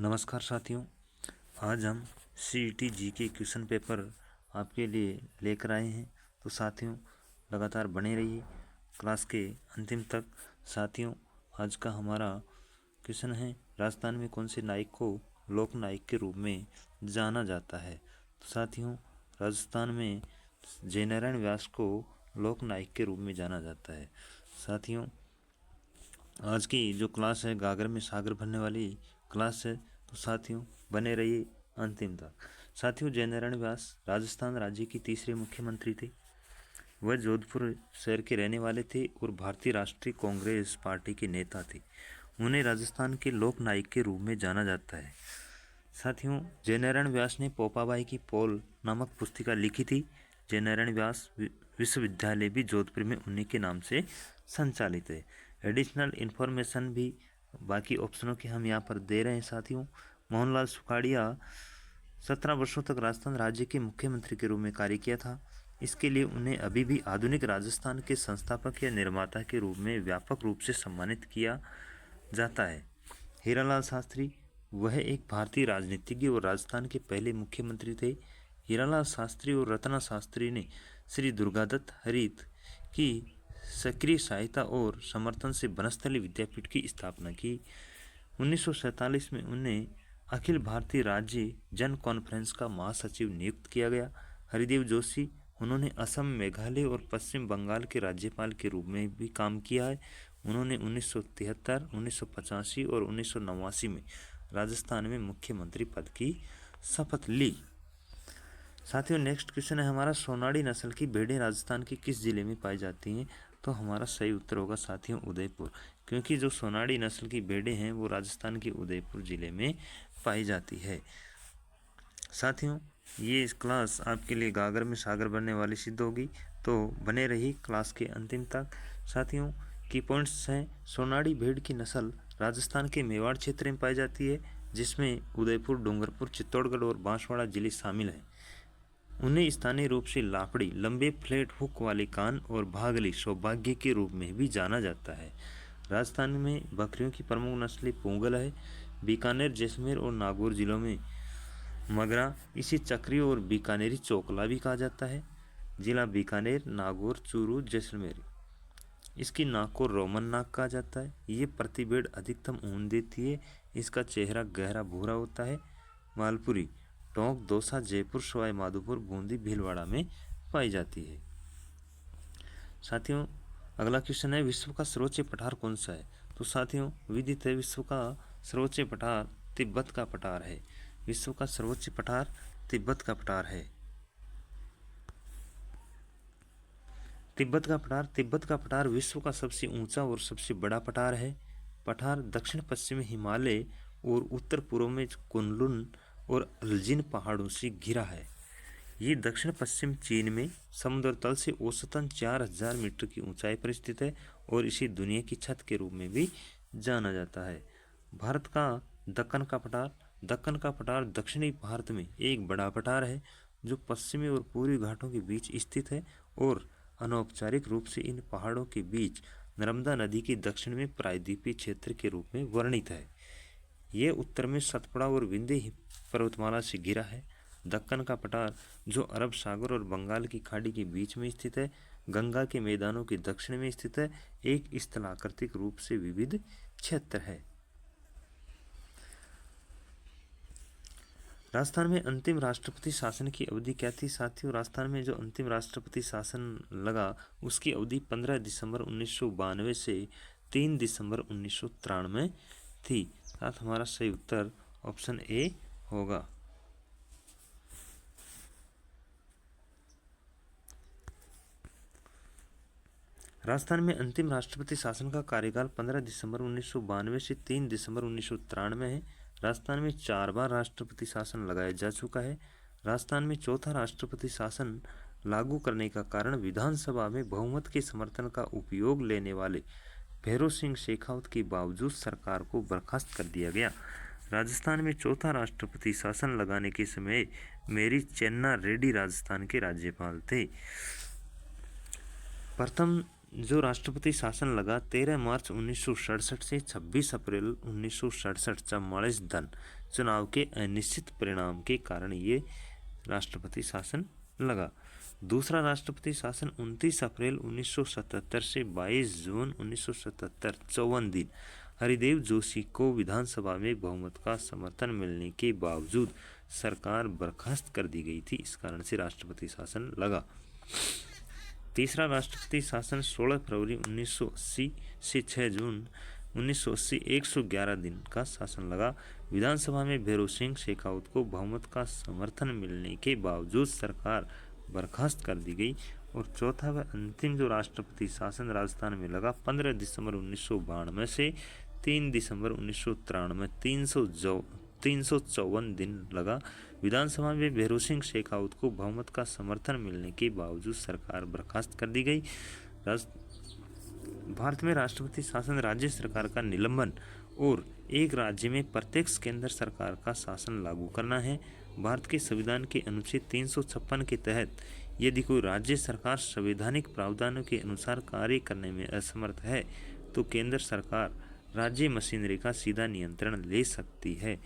नमस्कार साथियों, आज हम CET जी के क्वेश्चन पेपर आपके लिए लेकर आए हैं। तो साथियों लगातार बने रहिए क्लास के अंतिम तक। साथियों आज का हमारा क्वेश्चन है, राजस्थान में कौन से नायक को लोक नायक के रूप में जाना जाता है। तो साथियों राजस्थान में जयनारायण व्यास को लोक नायक के रूप में जाना जाता है। साथियों आज की जो क्लास है गागर में सागर भरने वाली क्लास है, तो साथियों बने रहिए अंतिम तक। साथियों जयनारायण व्यास राजस्थान राज्य के तीसरे मुख्यमंत्री थे। वह जोधपुर शहर के रहने वाले थे और भारतीय राष्ट्रीय कांग्रेस पार्टी के नेता थे। उन्हें राजस्थान के लोक नायक के रूप में जाना जाता है। साथियों जयनारायण व्यास ने पोपाबाई की पोल नामक पुस्तिका लिखी थी। जयनारायण व्यास विश्वविद्यालय भी जोधपुर में उन्हीं के नाम से संचालित है। एडिशनल इन्फॉर्मेशन भी बाकी ऑप्शनों के हम यहाँ पर दे रहे हैं। साथियों मोहनलाल सुखाड़िया 17 वर्षों तक राजस्थान राज्य के मुख्यमंत्री के रूप में कार्य किया था। इसके लिए उन्हें अभी भी आधुनिक राजस्थान के संस्थापक या निर्माता के रूप में व्यापक रूप से सम्मानित किया जाता है। हीरालाल शास्त्री वह एक भारतीय राजनीतिज्ञ और राजस्थान के पहले मुख्यमंत्री थे। हीरालाल शास्त्री और रत्ना शास्त्री ने श्री दुर्गादत्त हरित की सक्रिय सहायता और समर्थन से बनस्थली विद्यापीठ की स्थापना की। 1947 में उन्हें अखिल भारतीय राज्य जन कॉन्फ्रेंस का महासचिव नियुक्त किया गया। हरिदेव जोशी उन्होंने असम, मेघालय और पश्चिम बंगाल के राज्यपाल के रूप में भी काम किया है। उन्होंने 1973, 1985 और 1989 में राजस्थान में मुख्यमंत्री पद की शपथ ली। साथियों नेक्स्ट क्वेश्चन है हमारा, सोनाड़ी नस्ल की भेड़ें राजस्थान के किस जिले में पाई जाती हैं। तो हमारा सही उत्तर होगा साथियों उदयपुर, क्योंकि जो सोनाड़ी नस्ल की भेड़ें हैं वो राजस्थान के उदयपुर जिले में पाई जाती है। साथियों ये इस क्लास आपके लिए गागर में सागर बनने वाली सिद्ध होगी, तो बने रही क्लास के अंतिम तक। साथियों की पॉइंट्स हैं, सोनाड़ी भेड़ की नस्ल राजस्थान के मेवाड़ क्षेत्र में पाई जाती है, जिसमें उदयपुर, डूंगरपुर, चित्तौड़गढ़ और बांसवाड़ा जिले शामिल हैं। उन्हें स्थानीय रूप से लापड़ी, लंबे फ्लैट हुक वाले कान और भागली, सौभाग्य के रूप में भी जाना जाता है। राजस्थान में बकरियों की प्रमुख नस्लें पूंगल है। बीकानेर, जैसलमेर और नागौर जिलों में मगरा, इसे चक्री और बीकानेरी चोकला भी कहा जाता है। जिला बीकानेर, नागौर, चूरू, जैसलमेर। इसकी नाक को रोमन नाक कहा जाता है। ये प्रति भेड़ अधिकतम ऊन देती है। इसका चेहरा गहरा भूरा होता है। मालपुरी, टोंक, दौसा, जयपुर, सवाई माधोपुर, बूंदी, भीलवाड़ा में पाई जाती है। साथियों अगला क्वेश्चन है, विश्व का सर्वोच्च पठार कौन सा है। तो साथियों विदित है विश्व का सर्वोच्च पठार तिब्बत का पठार है। विश्व का सर्वोच्च पठार तिब्बत का पठार है। तिब्बत का पठार विश्व का सबसे ऊंचा और सबसे बड़ा पठार है। पठार दक्षिण पश्चिम हिमालय और उत्तर पूर्व में कुनलुन और अल्जिन पहाड़ों से घिरा है। ये दक्षिण पश्चिम चीन में समुद्र तल से औसतन 4000 मीटर की ऊंचाई पर स्थित है और इसे दुनिया की छत के रूप में भी जाना जाता है। भारत का दक्कन का पठार दक्षिणी भारत में एक बड़ा पठार है जो पश्चिमी और पूर्वी घाटों के बीच स्थित है और अनौपचारिक रूप से इन पहाड़ों के बीच नर्मदा नदी के दक्षिण में प्रायद्वीपीय क्षेत्र के रूप में वर्णित है। यह उत्तर में सतपुड़ा और विंध्य पर्वतमाला से घिरा है। दक्कन का पठार जो अरब सागर और बंगाल की खाड़ी के बीच में स्थित है, गंगा के मैदानों के दक्षिण में स्थित है, एक स्थलाकृतिक रूप से विविध क्षेत्र है। राजस्थान में अंतिम राष्ट्रपति शासन की अवधि क्या थी। साथियों राजस्थान में जो अंतिम राष्ट्रपति शासन लगा उसकी अवधि 15 दिसंबर 1992 से 3 दिसंबर 1993 थी। साथ हमारा सही उत्तर ऑप्शन ए होगा। राजस्थान में अंतिम राष्ट्रपति शासन का कार्यकाल 15 दिसंबर 1992 से 3 दिसंबर 1993 है। राजस्थान में 4 बार राष्ट्रपति शासन लगाया जा चुका है। राजस्थान में चौथा राष्ट्रपति शासन लागू करने का कारण विधानसभा में बहुमत के समर्थन का उपयोग लेने वाले भैरों सिंह शेखावत के बावजूद सरकार को बर्खास्त कर दिया गया। राजस्थान में चौथा राष्ट्रपति शासन लगाने के समय मेरी चेन्ना रेड्डी राजस्थान के राज्यपाल थे। प्रथम जो राष्ट्रपति शासन लगा 13 मार्च 1967 से 26 अप्रैल 1967 44 दिन चुनाव के अनिश्चित परिणाम के कारण ये राष्ट्रपति शासन लगा। दूसरा राष्ट्रपति शासन 29 अप्रैल 1977 से 22 जून 1977 54 दिन हरिदेव जोशी को विधानसभा में बहुमत का समर्थन मिलने के बावजूद सरकार बर्खास्त कर दी गई थी, इस कारण से राष्ट्रपति शासन लगा। तीसरा राष्ट्रपति शासन 16 फरवरी 1980 से 6 जून 1980 111 दिन का शासन लगा। विधानसभा में भैरों सिंह शेखावत को बहुमत का समर्थन मिलने के बावजूद सरकार बर्खास्त कर दी गई। और चौथा व अंतिम जो राष्ट्रपति शासन राजस्थान में लगा 15 दिसंबर 1992 से 3 दिसंबर 1993 354 दिन लगा। विधानसभा में भैरों सिंह शेखावत को बहुमत का समर्थन मिलने के बावजूद सरकार बर्खास्त कर दी गई। भारत में राष्ट्रपति शासन राज्य सरकार का निलंबन और एक राज्य में प्रत्यक्ष केंद्र सरकार का शासन लागू करना है। भारत के संविधान के अनुच्छेद 356 के तहत यदि कोई राज्य सरकार संवैधानिक प्रावधानों के अनुसार कार्य करने में असमर्थ है तो केंद्र सरकार राज्य मशीनरी का सीधा नियंत्रण ले सकती है।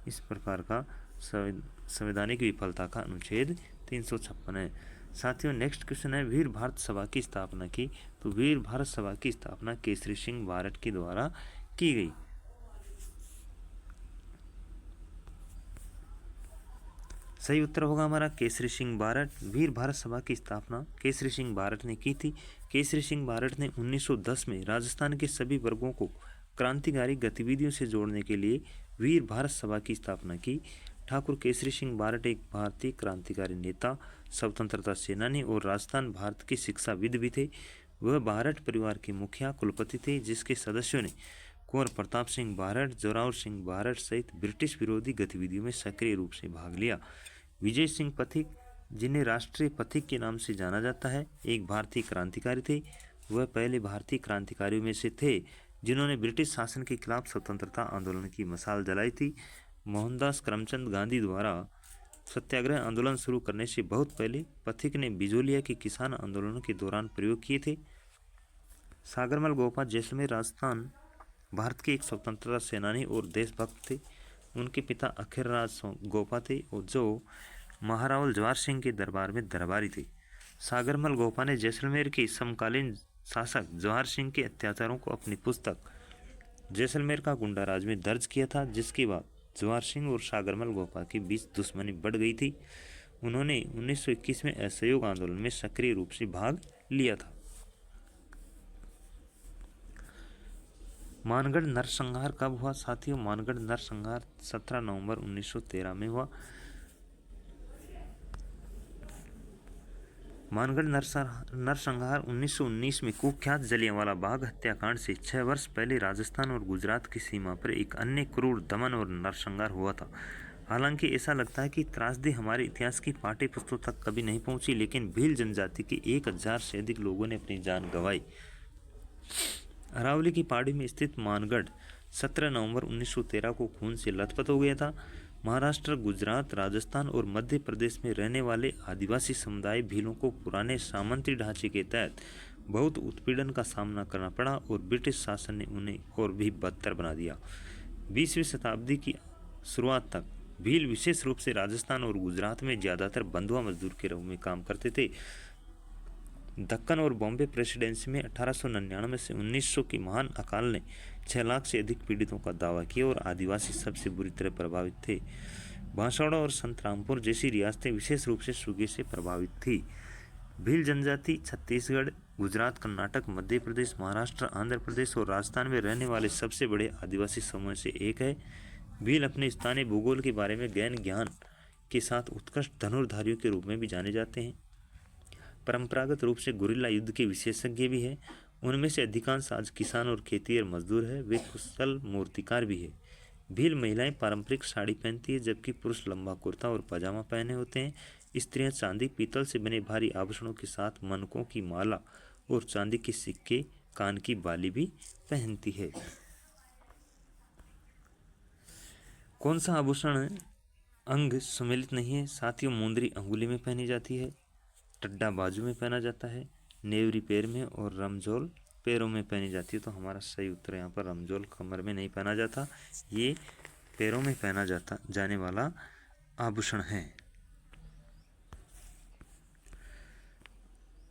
इस प्रकार का संवैधानिक विफलता का अनुच्छेद 356 है। साथियों, नेक्स्ट क्वेश्चन है वीर भारत सभा की स्थापना की। तो वीर भारत सभा की स्थापना केसरी सिंह बारट के द्वारा की गई। सही उत्तर होगा हमारा केसरी सिंह बारट। वीर भारत सभा की स्थापना केसरी सिंह बारट ने की थी। केसरी सिंह बारट ने 1910 में राजस्थान के सभी वर्गों को क्रांतिकारी गतिविधियों से जोड़ने के लिए वीर भारत सभा की स्थापना की। ठाकुर केसरी सिंह बारट एक भारतीय क्रांतिकारी नेता, स्वतंत्रता सेनानी और राजस्थान भारत के शिक्षाविद भी थे। वह बारट परिवार के मुखिया कुलपति थे, जिसके सदस्यों ने कुंवर प्रताप सिंह बारट, जोरावर सिंह बारट सहित ब्रिटिश विरोधी गतिविधियों में सक्रिय रूप से भाग लिया। विजय सिंह पथिक, जिन्हें राष्ट्रीय पथिक के नाम से जाना जाता है, एक भारतीय क्रांतिकारी थे। वह पहले भारतीय क्रांतिकारियों में से थे जिन्होंने ब्रिटिश शासन के खिलाफ स्वतंत्रता आंदोलन की मशाल जलाई थी। मोहनदास करमचंद गांधी द्वारा सत्याग्रह आंदोलन शुरू करने से बहुत पहले पथिक ने बिजोलिया के किसान आंदोलनों के दौरान प्रयोग किए थे। सागरमल गोपा जैसलमेर राजस्थान भारत के एक स्वतंत्रता सेनानी और देशभक्त थे। उनके पिता अखिरराज गोपा थे और जो महारावल जवाहर सिंह के दरबार में दरबारी थे। सागरमल गोपा ने जैसलमेर के समकालीन शासक जवाहर सिंह के अत्याचारों को अपनी पुस्तक जैसलमेर का गुंडा राज में दर्ज किया था, जिसके बाद जवाहर सिंह और सागरमल गोपा के बीच दुश्मनी बढ़ गई थी। उन्होंने 1921 में असहयोग आंदोलन में सक्रिय रूप से भाग लिया था। मानगढ़ नरसंहार कब हुआ साथियों? मानगढ़ नरसंहार 17 नवंबर 1913 में हुआ। मानगढ़ नरसंहार 1919 में कुख्यात जलियांवाला बाग हत्याकांड से 6 वर्ष पहले राजस्थान और गुजरात की सीमा पर एक अन्य क्रूर दमन और नरसंहार हुआ था। हालांकि ऐसा लगता है कि त्रासदी हमारे इतिहास की पाठ्य पुस्तकों तक कभी नहीं पहुंची, लेकिन भील जनजाति के 1000 से अधिक लोगों ने अपनी जान गंवाई। अरावली की पहाड़ी में स्थित मानगढ़ 17 नवंबर 1913 को खून से लथपथ हो गया था। महाराष्ट्र, गुजरात, राजस्थान और मध्य प्रदेश में रहने वाले आदिवासी समुदाय भीलों को पुराने सामंती ढांचे के तहत बहुत उत्पीड़न का सामना करना पड़ा और ब्रिटिश शासन ने उन्हें और भी बदतर बना दिया। 20वीं शताब्दी की शुरुआत तक भील विशेष रूप से राजस्थान और गुजरात में ज़्यादातर बंधुआ मजदूर के रूप में काम करते थे। दक्कन और बॉम्बे प्रेसिडेंसी में 1899 से 1900 की महान अकाल ने 6 लाख से अधिक पीड़ितों का दावा किया और आदिवासी सबसे बुरी तरह प्रभावित थे। बांसवाड़ा और संतरामपुर जैसी रियासतें विशेष रूप से सूखे से प्रभावित थी। भील जनजाति छत्तीसगढ़, गुजरात, कर्नाटक, मध्य प्रदेश, महाराष्ट्र, आंध्र प्रदेश और राजस्थान में रहने वाले सबसे बड़े आदिवासी समूह से एक है। भील अपने स्थानीय भूगोल के बारे में गहन ज्ञान के साथ उत्कृष्ट धनुर्धारियों के रूप में भी जाने जाते हैं। परंपरागत रूप से गुरिल्ला युद्ध के विशेषज्ञ भी हैं। उनमें से अधिकांश आज किसान और खेतिहर मजदूर हैं। वे कुशल मूर्तिकार भी है। भील महिलाएं पारंपरिक साड़ी पहनती है, जबकि पुरुष लंबा कुर्ता और पजामा पहने होते हैं। स्त्रियां चांदी, पीतल से बने भारी आभूषणों के साथ मनकों की माला और चांदी के सिक्के, कान की बाली भी पहनती है। कौन सा आभूषण अंग सुमेलित नहीं है साथियों? मुंदरी अंगुली में पहनी जाती है, टड्डा बाजू में पहना जाता है, नेवरी पैर में और रमजोल पैरों में पहनी जाती है। तो हमारा सही उत्तर यहाँ पर रमजोल कमर में नहीं पहना जाता, ये पैरों में पहना जाने वाला आभूषण है।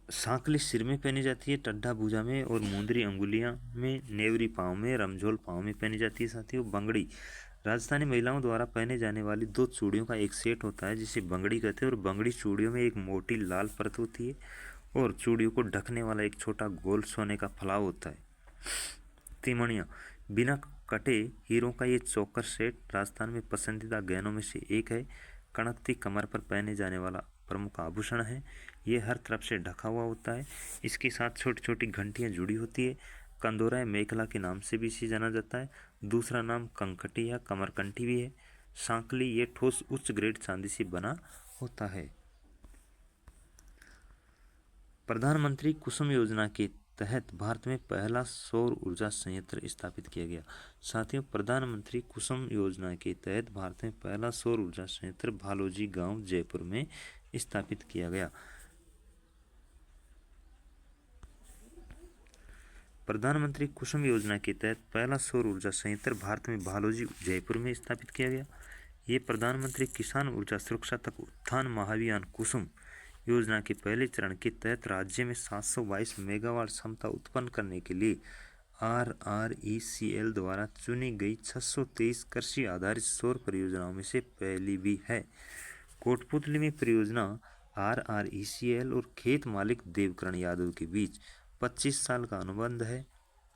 सांकली सिर में पहनी जाती है, टड्ढा भुजा में और मुंदरी अंगुलियां में, नेवरी पाँव में, रमझोल पाँव में पहनी जाती है। साथियों बंगड़ी राजस्थानी महिलाओं द्वारा पहने जाने वाली 2 चूड़ियों का एक सेट होता है जिसे बंगड़ी कहते हैं। और बंगड़ी चूड़ियों में एक मोटी लाल परत होती है और चूड़ियों को ढकने वाला एक छोटा गोल सोने का फलाव होता है। तिमणिया बिना कटे हीरों का ये चोकर सेट राजस्थान में पसंदीदा गहनों में से एक है। कणकती कमर पर पहने जाने वाला प्रमुख आभूषण है। ये हर तरफ से ढका हुआ होता है। इसके साथ छोटी छोटी घंटियां जुड़ी होती है। कंदोरा मेखला के नाम से भी इसे जाना जाता है। दूसरा नाम कंकटी या कमरकंठी भी है। सांकली ये ठोस उच्च ग्रेड चांदी से बना होता है। प्रधानमंत्री कुसुम योजना के तहत भारत में पहला सौर ऊर्जा संयंत्र स्थापित किया गया। साथियों प्रधानमंत्री कुसुम योजना के तहत भारत में पहला सौर ऊर्जा संयंत्र भालोजी गांव जयपुर में स्थापित किया गया। प्रधानमंत्री कुसुम योजना के तहत पहला सौर ऊर्जा संयंत्र भारत में भालोजी जयपुर में स्थापित किया गया। ये प्रधानमंत्री किसान ऊर्जा सुरक्षा तक उत्थान महाभियान कुसुम योजना के पहले चरण के तहत राज्य में 722 मेगावाट क्षमता उत्पन्न करने के लिए RRECL द्वारा चुनी गई 623 कृषि आधारित सौर परियोजनाओं में से पहली भी है। कोटपुतली में परियोजना RRECL और खेत मालिक देवकरण यादव के बीच 25 साल का अनुबंध है।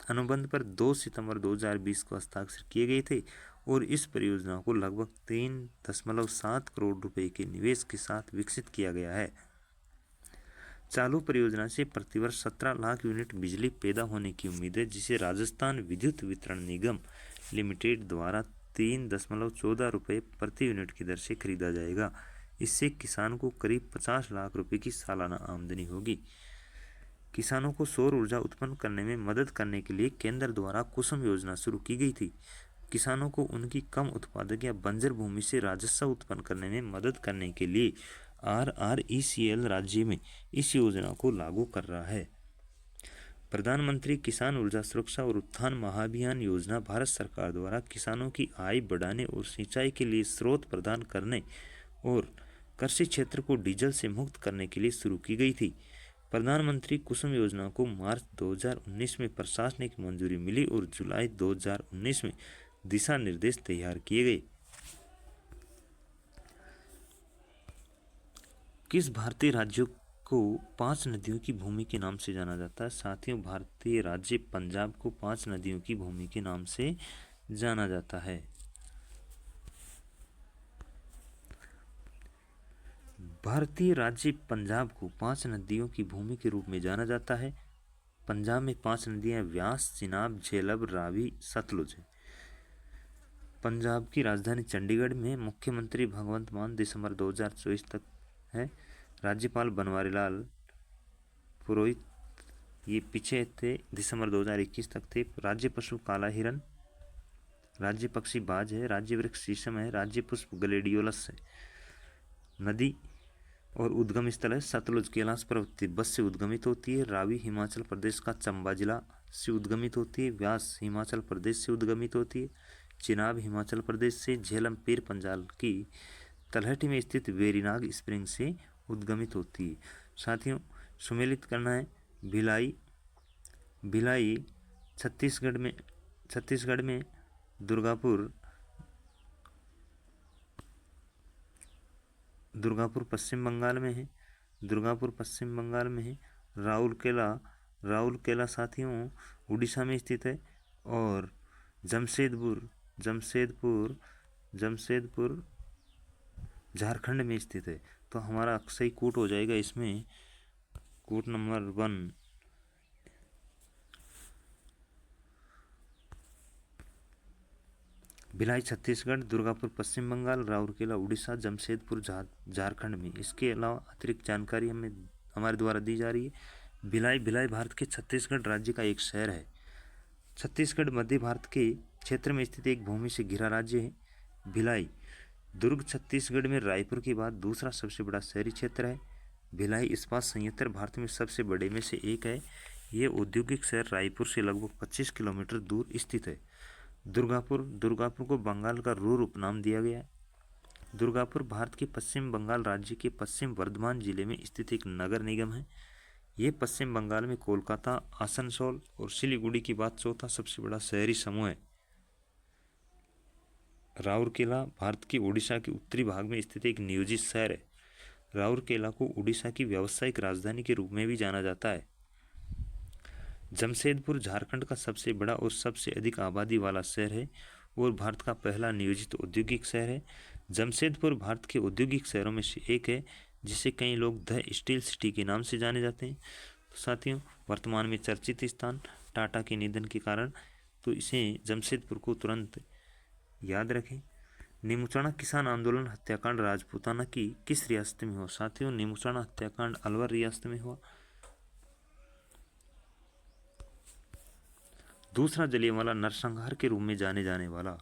अनुबंध पर 2 सितंबर 2020 को हस्ताक्षर किए गए थे और इस परियोजना को लगभग 3.7 करोड़ रुपए के निवेश के साथ विकसित किया गया है। चालू परियोजना से प्रतिवर्ष 17 लाख यूनिट बिजली पैदा होने की उम्मीद है, जिसे राजस्थान विद्युत वितरण निगम लिमिटेड द्वारा 3.14 रुपये प्रति यूनिट की दर से खरीदा जाएगा। इससे किसान को करीब 50 लाख रुपए की सालाना आमदनी होगी। किसानों को सौर ऊर्जा उत्पन्न करने में मदद करने के लिए केंद्र द्वारा कुसुम योजना शुरू की गई थी। किसानों को उनकी कम उत्पादक या बंजर भूमि से राजस्व उत्पन्न करने में मदद करने के लिए RRECL राज्य में इस योजना को लागू कर रहा है। प्रधानमंत्री किसान ऊर्जा सुरक्षा और उत्थान महाभियान योजना भारत सरकार द्वारा किसानों की आय बढ़ाने और सिंचाई के लिए स्रोत प्रदान करने और कृषि क्षेत्र को डीजल से मुक्त करने के लिए शुरू की गई थी। प्रधानमंत्री कुसुम योजना को मार्च 2019 में प्रशासनिक मंजूरी मिली और जुलाई 2019 में दिशा निर्देश तैयार किए गए। किस भारतीय राज्य को 5 नदियों की भूमि के नाम से जाना जाता है? साथियों भारतीय राज्य पंजाब को 5 नदियों की भूमि के नाम से जाना जाता है। भारतीय राज्य पंजाब को 5 नदियों की भूमि के रूप में जाना जाता है। पंजाब में 5 नदियां व्यास, चिनाब, झेलम, रावी, सतलुज है। पंजाब की राजधानी चंडीगढ़ में मुख्यमंत्री भगवंत मान दिसंबर 2024 तक है। राज्यपाल बनवारीलाल पुरोहित ये पीछे थे, दिसंबर 2021 तक थे। राज्य पशु काला हिरन, राज्य पक्षी बाज है, राज्य वृक्ष शीशम है, राज्य पुष्प ग्लेडियोलस है। नदी और उद्गम स्थल है सतलुज कैलाश पर्वत तिब्बत से उद्गमित होती है। रावी हिमाचल प्रदेश का चंबा जिला से उद्गमित होती है। व्यास हिमाचल प्रदेश से उद्गमित होती है। चिनाब हिमाचल प्रदेश से। झेलम पीर पंजाल की तलहटी में स्थित वेरीनाग स्प्रिंग से उद्गमित होती है। साथियों सुमेलित करना है। भिलाई छत्तीसगढ़ में, दुर्गापुर पश्चिम बंगाल में है। राउरकेला साथियों उड़ीसा में स्थित है। और जमशेदपुर झारखंड में स्थित है। तो हमारा सही कोट हो जाएगा इसमें कोट नंबर 1। भिलाई छत्तीसगढ़, दुर्गापुर पश्चिम बंगाल, राउरकेला उड़ीसा, जमशेदपुर झारखंड में। इसके अलावा अतिरिक्त जानकारी हमारे द्वारा दी जा रही है। भिलाई भारत के छत्तीसगढ़ राज्य का एक शहर है। छत्तीसगढ़ मध्य भारत के क्षेत्र में स्थित एक भूमि से घिरा राज्य है। भिलाई दुर्ग छत्तीसगढ़ में रायपुर के बाद दूसरा सबसे बड़ा शहरी क्षेत्र है। भिलाई इस्पात संयंत्र भारत में सबसे बड़े में से एक है। ये औद्योगिक शहर रायपुर से लगभग 25 किलोमीटर दूर स्थित है। दुर्गापुर को बंगाल का रूर उपनाम दिया गया है। दुर्गापुर भारत के पश्चिम बंगाल राज्य के पश्चिम वर्धमान जिले में स्थित एक नगर निगम है। ये पश्चिम बंगाल में कोलकाता, आसनसोल और सिलीगुड़ी के बाद चौथा सबसे बड़ा शहरी समूह है। राउरकेला भारत के उड़ीसा के उत्तरी भाग में स्थित एक नियोजित शहर है। राउरकेला को उड़ीसा की व्यावसायिक राजधानी के रूप में भी जाना जाता है। जमशेदपुर झारखंड का सबसे बड़ा और सबसे अधिक आबादी वाला शहर है और भारत का पहला नियोजित औद्योगिक शहर है। जमशेदपुर भारत के औद्योगिक शहरों में से एक है, जिसे कई लोग द स्टील सिटी के नाम से जाने जाते हैं। तो साथियों, वर्तमान में चर्चित स्थान टाटा के निधन के कारण, तो इसे जमशेदपुर को तुरंत याद रखें। नीमूचाणा किसान आंदोलन हत्याकांड राजपूताना की किस रियासत में हुआ? साथियों, नीमूचाणा हत्याकांड अलवर रियासत में हुआ। दूसरा जलियांवाला नरसंहार के रूप में जाने जाने वाला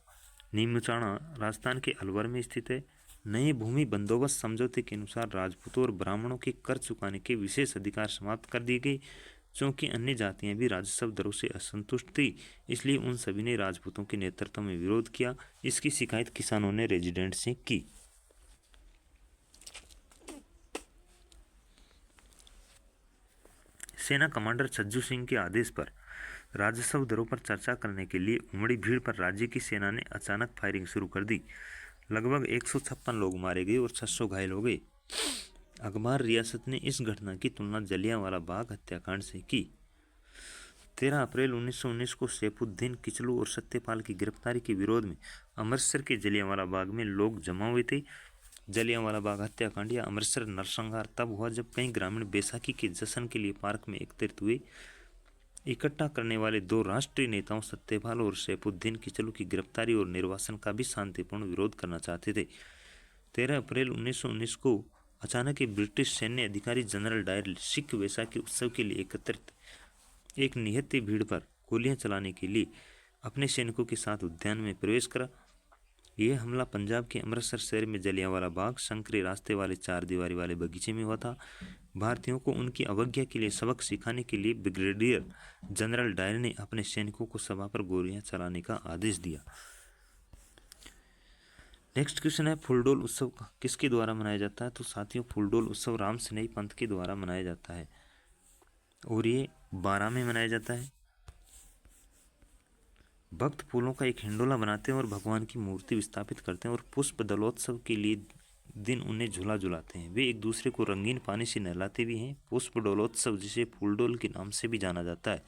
नीमूचाणा राजस्थान के अलवर में स्थित है। नए भूमि बंदोबस्त समझौते के अनुसार राजपूतों और ब्राह्मणों के कर चुकाने के विशेष अधिकार समाप्त कर दिए गए। चूंकि अन्य जातियां भी राजस्व दरों से असंतुष्ट थी, इसलिए उन सभी ने राजपूतों के नेतृत्व में विरोध किया। इसकी शिकायत किसानों ने रेजिडेंट से की। सेना कमांडर छज्जू सिंह के आदेश पर राजस्व दरों पर चर्चा करने के लिए उमड़ी भीड़ पर राज्य की सेना ने अचानक फायरिंग शुरू कर दी। लगभग 156 लोग मारे गए और 600 घायल हो गए। अखबार रियासत ने इस घटना की तुलना जलियांवाला बाग हत्याकांड से की। 13 अप्रैल 1919 को सैफुद्दीन किचलू और सत्यपाल की गिरफ्तारी के विरोध में अमृतसर के जलियांवाला बाग में लोग जमा हुए थे। जलियांवाला बाग हत्याकांड या अमृतसर नरसंहार तब हुआ जब कई ग्रामीण बैसाखी के जश्न के लिए पार्क में एकत्रित हुए। इकट्ठा करने वाले दो राष्ट्रीय नेताओं सत्यपाल और सैफुद्दीन किचलू की गिरफ्तारी और निर्वासन का भी शांतिपूर्ण विरोध करना चाहते थे। 13 अप्रैल 1919 को अचानक एक ब्रिटिश सैन्य अधिकारी जनरल डायर सिख बैसाखी उत्सव के लिए एकत्रित एक निहत्थ भीड़ पर गोलियां चलाने के लिए अपने सैनिकों के साथ उद्यान में प्रवेश करा। यह हमला पंजाब के अमृतसर शहर में जलियांवाला बाग संकरे रास्ते वाले 4 दीवारी वाले बगीचे में हुआ था। भारतीयों को उनकी अवज्ञा के लिए सबक सिखाने के लिए ब्रिगेडियर जनरल डायर ने अपने सैनिकों को सभा पर गोलियां चलाने का आदेश दिया। नेक्स्ट क्वेश्चन है, फूलडोल उत्सव किसके द्वारा मनाया जाता है? तो साथियों, फूलडोल उत्सव राम स्नेही पंथ के द्वारा मनाया जाता है और ये 12 में मनाया जाता है। भक्त फूलों का एक हिंडोला बनाते हैं और भगवान की मूर्ति विस्थापित करते हैं और पुष्प दलोत्सव के लिए दिन उन्हें झूला झुलाते हैं। वे एक दूसरे को रंगीन पानी से नहलाते भी हैं। पुष्प डोलोत्सव, जिसे फूलडोल के नाम से भी जाना जाता है,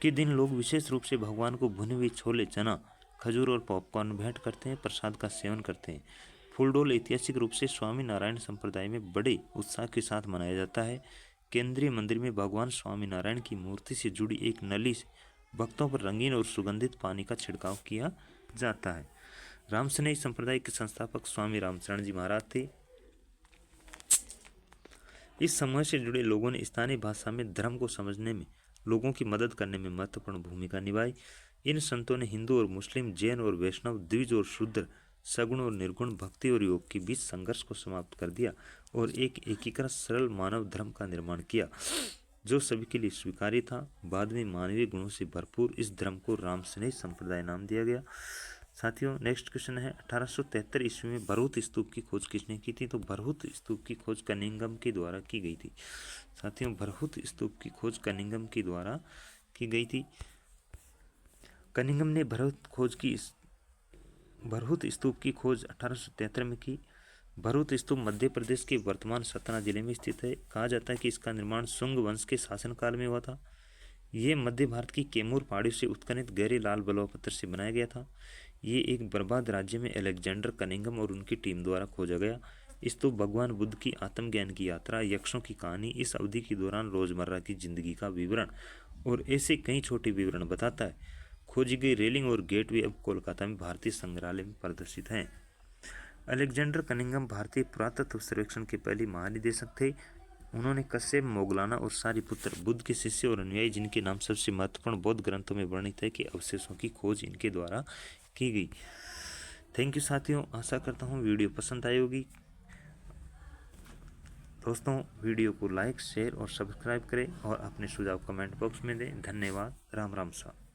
के दिन लोग विशेष रूप से भगवान को भुने हुए छोले, चना, खजूर और पॉपकॉर्न भेंट करते हैं, प्रसाद का सेवन करते हैं। फूलडोल ऐतिहासिक रूप से स्वामी नारायण संप्रदाय में बड़े उत्साह के साथ मनाया जाता है। केंद्रीय मंदिर में भगवान स्वामी नारायण की मूर्ति से जुड़ी एक नली से भक्तों पर रंगीन और सुगंधित पानी का छिड़काव किया जाता है। रामस्नेही संप्रदाय के संस्थापक स्वामी रामचरण जी महाराज थे। इस समूह से जुड़े लोगों ने स्थानीय भाषा में धर्म को समझने में, लोगों की मदद करने में महत्वपूर्ण भूमिका निभाई। इन संतों ने हिंदू और मुस्लिम, जैन और वैष्णव, द्विज और शूद्र, सगुण और निर्गुण, भक्ति और योग के बीच संघर्ष को समाप्त कर दिया और एक एकीकृत सरल मानव धर्म का निर्माण किया जो सभी के लिए स्वीकार्य था। बाद में मानवीय गुणों से भरपूर इस धर्म को रामस्नेही संप्रदाय नाम दिया गया। साथियों, नेक्स्ट क्वेश्चन है, 1873 ईस्वी में भरहुत स्तूप की खोज किसने की थी? तो भरहुत स्तूप की खोज कनिंघम के द्वारा की गई थी। साथियों, भरहुत स्तूप की खोज कनिंघम के द्वारा की गई थी। कनिंघम ने भरहुत स्तूप की खोज 1873 में की। भरहुत स्तूप मध्य प्रदेश के वर्तमान सतना जिले में स्थित है। कहा जाता है कि इसका निर्माण शुंग वंश के शासनकाल में हुआ था। ये मध्य भारत की कैमूर पहाड़ी से उत्खनित गहरे लाल बलुआ पत्थर से बनाया गया था। ये एक बर्बाद राज्य में अलेक्जेंडर कनिंघम और उनकी टीम द्वारा खोजा गया। स्तूप भगवान बुद्ध की आत्मज्ञान की यात्रा, यक्षों की कहानी, इस अवधि के दौरान रोजमर्रा की जिंदगी का विवरण और ऐसे कई छोटे विवरण बताता है। खोजी गई रेलिंग और गेटवे अब कोलकाता में भारतीय संग्रहालय में प्रदर्शित हैं। अलेक्जेंडर कनिंघम भारतीय पुरातत्व सर्वेक्षण के पहले महानिदेशक थे। उन्होंने कश्यप, मोगलाना और सारिपुत्र, बुद्ध के शिष्य और अनुयायी, जिनके नाम सबसे महत्वपूर्ण बौद्ध ग्रंथों में वर्णित है, के अवशेषों की खोज इनके द्वारा की गई। थैंक यू साथियों, आशा करता हूँ वीडियो पसंद आई होगी। दोस्तों वीडियो को लाइक शेयर और सब्सक्राइब करें और अपने सुझाव कमेंट बॉक्स में दें। धन्यवाद। राम राम सा।